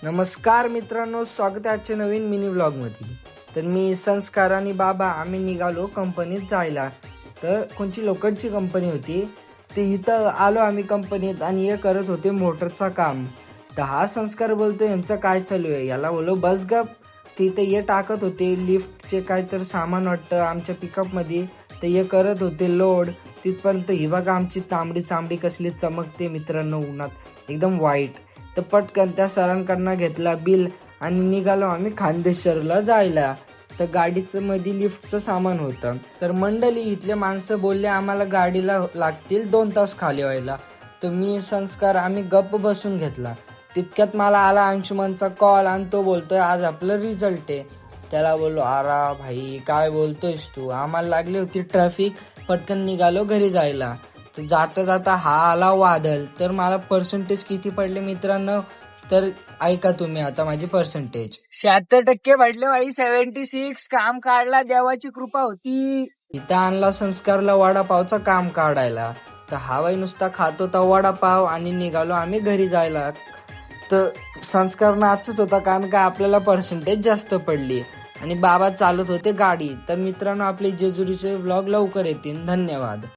नमस्कार मित्रांनो, स्वागत आहे आजच्या नवीन मिनी व्लॉगमध्ये. तर मी संस्कार आणि बाबा आम्ही निघालो कंपनीत जायला. तर कोणची लोकलची कंपनी होती, ते इथं आलो आम्ही कंपनीत आणि हे करत होते मोटरचा काम. तर हा संस्कार बोलतो यांचं काय चालू आहे, याला बोलो बस गप. तिथं हे टाकत होते लिफ्टचे काय तर सामान वाटतं आमच्या पिकअपमध्ये. तर हे करत होते लोड तिथपर्यंत. ही बघा आमची चांबडी कसली चमकते मित्रांनो उन्हात, एकदम वाईट. तर पटकन त्या सरांकडनं घेतला बिल आणि निघालो आम्ही खानदेश्वरला जायला. तर गाडीचं मध्ये लिफ्टचं सामान होतं. तर मंडळी इथले माणसं बोलले आम्हाला गाडीला लागतील 2 तास खाली व्हायला. तर मी संस्कार आम्ही गप्प बसून घेतला. तितक्यात मला आला अंशुमनचा कॉल आणि तो बोलतोय आज आपलं रिझल्ट आहे. त्याला बोललो अरे भाई काय बोलतोयस तू, आम्हाला लागली होती ट्रॅफिक, पटकन निघालो घरी जायला. तर जाता जाता हा आला वादळ. तर मला पर्सेंटेज किती पडले मित्रांनो, तर ऐका तुम्ही आता माझी पर्सेंटेज 76% पडले भाई. 76. काम काढला, देवाची कृपा होती. इथं आणला संस्कारला वडापावचा काम काढायला. तर हा बाई नुसता खात होता वडापाव आणि निघालो आम्ही घरी जायला. तर संस्कार नाचत होता कारण का आपल्याला पर्सेंटेज जास्त पडली आणि बाबा चालत होते गाडी. तर मित्रांनो आपले जेजुरीचे व्लॉग लवकर येतील. धन्यवाद.